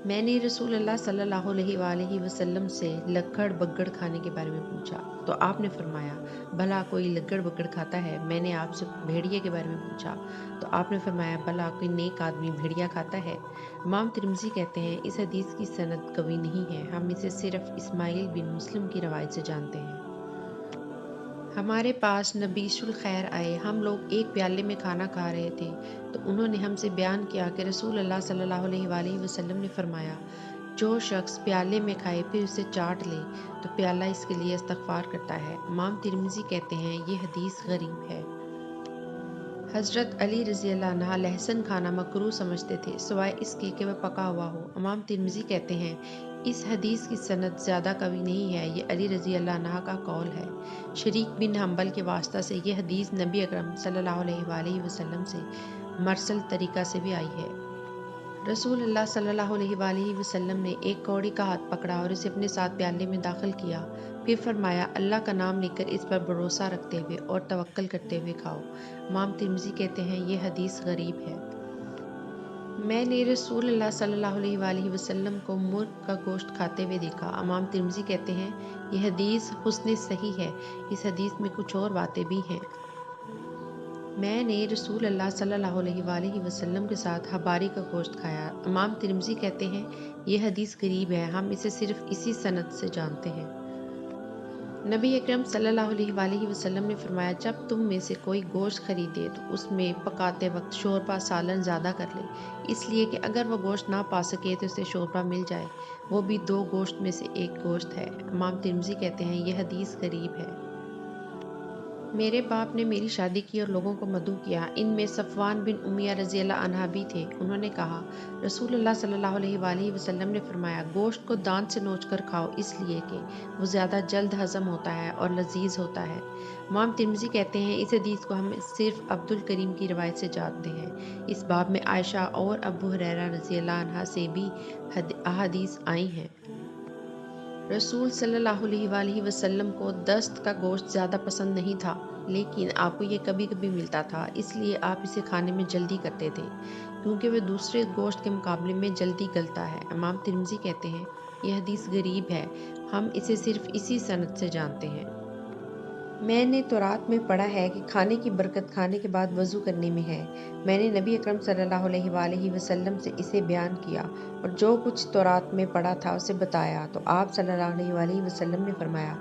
मैंने रसूल अल्लाह सल्लल्लाहु अलैहि वसल्लम से लक्कड़ बग्गड़ खाने के बारे में पूछा तो आपने फरमाया, भला कोई लक्कड़ बग्गड़ खाता है? मैंने आपसे भेड़िए के बारे में पूछा तो आपने फरमाया, भला कोई नेक आदमी भेड़िया खाता है? इमाम तिरमिज़ी कहते हैं, इस हदीस की सनद कवी नहीं है, हम इसे सिर्फ इस्माइल बिन मुस्लिम की रवायत से जानते हैं। हमारे पास नबीसुल खैर आए, हम लोग एक प्याले में खाना खा रहे थे तो उन्होंने हमसे बयान किया कि रसूल अल्लाह सल्लल्लाहु अलैहि वसल्लम ने फरमाया, जो शख्स प्याले में खाए फिर उसे चाट ले तो प्याला इसके लिए इस्तगफार करता है। इमाम तिरमिज़ी कहते हैं, ये हदीस गरीब है। हज़रत अली रज़ी अल्लाह अन्हा लहसुन खाना मकरूह समझते थे सिवाय इसके कि वह पका हुआ हो। इमाम तिरमिज़ी कहते हैं, इस हदीस की सनद ज़्यादा कवी नहीं है, ये अली रज़ी अल्लाह अन्हा का कौल है। शरीक बिन हम्बल के वास्ता से ये हदीस नबी अकरम सल्लल्लाहु अलैहि वसल्लम से मरसल तरीका से भी आई है। रसूल अल्लाह सल्लल्लाहु अलैहि वसल्लम ने एक कौड़ी का हाथ पकड़ा और इसे अपने साथ प्याले में दाखिल किया, फिर फरमाया, अल्लाह का नाम लेकर इस पर भरोसा रखते हुए और तवक्कल करते हुए खाओ। इमाम तिरमिज़ी कहते हैं, ये हदीस गरीब है। मैंने रसूल अल्लाह सल्लल्लाहु अलैहि वसल्लम को मुर्ग का गोश्त खाते हुए देखा। इमाम तिरमिज़ी कहते हैं, ये हदीस हुस्न सही है, इस हदीस में कुछ और बातें भी हैं। मैंने रसूल अल्लाह सल्लल्लाहु अलैहि वसल्लम के साथ हबारी का गोश्त खाया। इमाम तिरमिज़ी कहते हैं, ये हदीस गरीब है, हम इसे सिर्फ इसी सनद से जानते हैं। नबी अकरम सल्लल्लाहु अलैहि वसल्लम ने फरमाया, जब तुम में से कोई गोश्त खरीदे तो उसमें पकाते वक्त शोरबा सालन ज़्यादा कर ले, इसलिए कि अगर वह गोश्त ना पा सके तो उसे शोरबा मिल जाए, वो भी दो गोश्त में से एक गोश्त है। इमाम तिरमिज़ी कहते हैं, यह हदीस गरीब है। मेरे बाप ने मेरी शादी की और लोगों को मदऊ किया। इनमें सफ़वान बिन उमिया रज़ी अल्लाह अन्हा भी थे। उन्होंने कहा, रसूल अल्लाह सल्लल्लाहु अलैहि वसल्लम ने फरमाया, गोश्त को दांत से नोच कर खाओ, इसलिए कि वो ज़्यादा जल्द हज़म होता है और लजीज होता है। इमाम तिरमिज़ी कहते हैं, इस हदीस को हम सिर्फ अब्दुल करीम की रवायत से जानते हैं। इस बाब में आयशा और अबू हुरैरा रज़ी अल्लाह अन्हा से भी अहादीस आई हैं। रसूल सल्लल्लाहु अलैहि वसल्लम को दस्त का गोश्त ज़्यादा पसंद नहीं था, लेकिन आपको ये कभी कभी मिलता था, इसलिए आप इसे खाने में जल्दी करते थे, क्योंकि वह दूसरे गोश्त के मुकाबले में जल्दी गलता है। इमाम तिरमिज़ी कहते हैं, यह हदीस गरीब है, हम इसे सिर्फ इसी सनद से जानते हैं। मैंने तौरात में पढ़ा है कि खाने की बरकत खाने के बाद वज़ू करने में है। मैंने नबी अकरम सल्लल्लाहु अलैहि वसल्लम से इसे बयान किया और जो कुछ तौरात में पढ़ा था उसे बताया तो आप सल्लल्लाहु अलैहि वसल्लम ने फरमाया,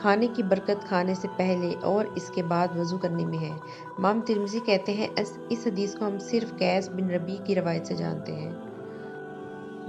खाने की बरकत खाने से पहले और इसके बाद वज़ू करने में है। इमाम तिरमिज़ी कहते हैं, इस हदीस को हम सिर्फ कैस बिन रबी की रवायत से जानते हैं।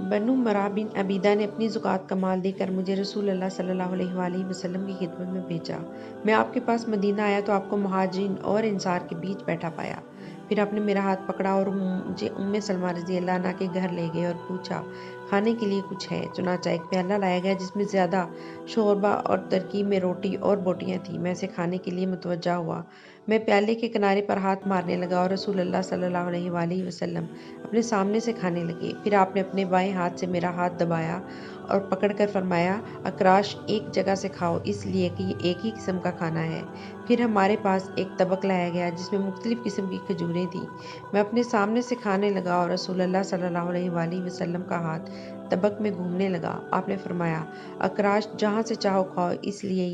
बनु मरा बिन अबीदा ने अपनी ज़ुकात का माल देकर मुझे रसूल अल्लाह सल्लल्लाहु अलैहि वसल्लम की खिदमत में भेजा। मैं आपके पास मदीना आया तो आपको मुहाजिरीन और इंसार के बीच बैठा पाया। फिर आपने मेरा हाथ पकड़ा और मुझे उम्मे सलमा रज़ी अल्लाह अन्हा के घर ले गए और पूछा, खाने के लिए कुछ है? चुनाचा एक प्याला लाया गया जिसमें ज़्यादा शोरबा और तरकीब में रोटी और बोटियाँ थीं। मैं इसे खाने के लिए मुतवज्जा हुआ। मैं प्याले के किनारे पर हाथ मारने लगा और रसूल अल्लाह सल्लल्लाहु अलैहि वसल्लम अपने सामने से खाने लगे। फिर आपने अपने बाएं हाथ से मेरा हाथ दबाया और पकड़कर फरमाया, अकराश एक जगह से खाओ, इसलिए कि ये एक ही किस्म का खाना है। फिर हमारे पास एक तबक लाया गया जिसमें मुख्तलिफ किस्म की खजूरें थीं। मैं अपने सामने से खाने लगा और रसूल अल्लाह सल्लल्लाहु अलैहि वसल्लम का हाथ तबक में घूमने लगा। आपने फरमाया, अकराश जहाँ से चाहो खाओ, इसलिए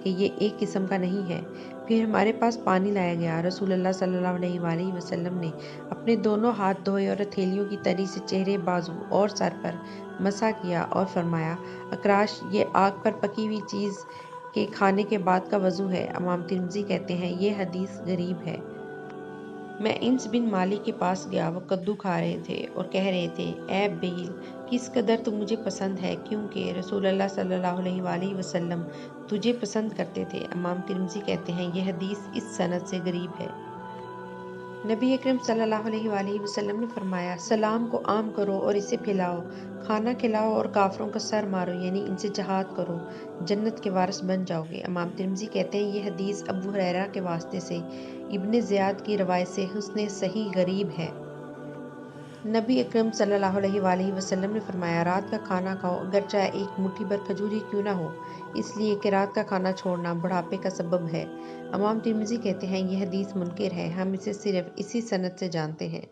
ये एक किस्म का नहीं है। फिर हमारे पास पानी लाया गया। रसूल अल्लाह सल्लल्लाहु अलैहि वसल्लम ने अपने दोनों हाथ धोए और हथेलियों की तरी से चेहरे, बाजू और सर पर मसा किया और फरमाया, अकराश ये आग पर पकी हुई चीज़ के खाने के बाद का वज़ू है। इमाम तिरमिज़ी कहते हैं, ये हदीस गरीब है। मैं इंस बिन मालिक के पास गया, वो कद्दू खा रहे थे और कह रहे थे, ऐ बेल, किस कदर तू मुझे पसंद है, क्योंकि रसूल अल्लाह सल्लल्लाहु अलैहि वसल्लम तुझे पसंद करते थे। इमाम तिरमिज़ी कहते हैं, यह हदीस इस सनद से गरीब है। नबी अकरम सल्लल्लाहु अलैहि वसल्लम ने फरमाया, सलाम को आम करो और इसे फैलाओ, खाना खिलाओ और काफरों का सर मारो, यानी इनसे जहाद करो, जन्नत के वारिस बन जाओगे। इमाम तिरमिज़ी कहते हैं, ये हदीस अबू हुरैरा के वास्ते से इब्ने ज़ियाद की रवायत से हुस्न सही गरीब है। नबी अकरम सल्लल्लाहु अलैहि वसल्लम ने फरमाया, रात का खाना खाओ, अगर चाहे एक मुट्ठी भर खजूर ही क्यों ना हो, इसलिए कि रात का खाना छोड़ना बुढ़ापे का सबब है। इमाम तिरमिज़ी कहते हैं, यह हदीस मुनकिर है, हम इसे सिर्फ इसी सनद से जानते हैं।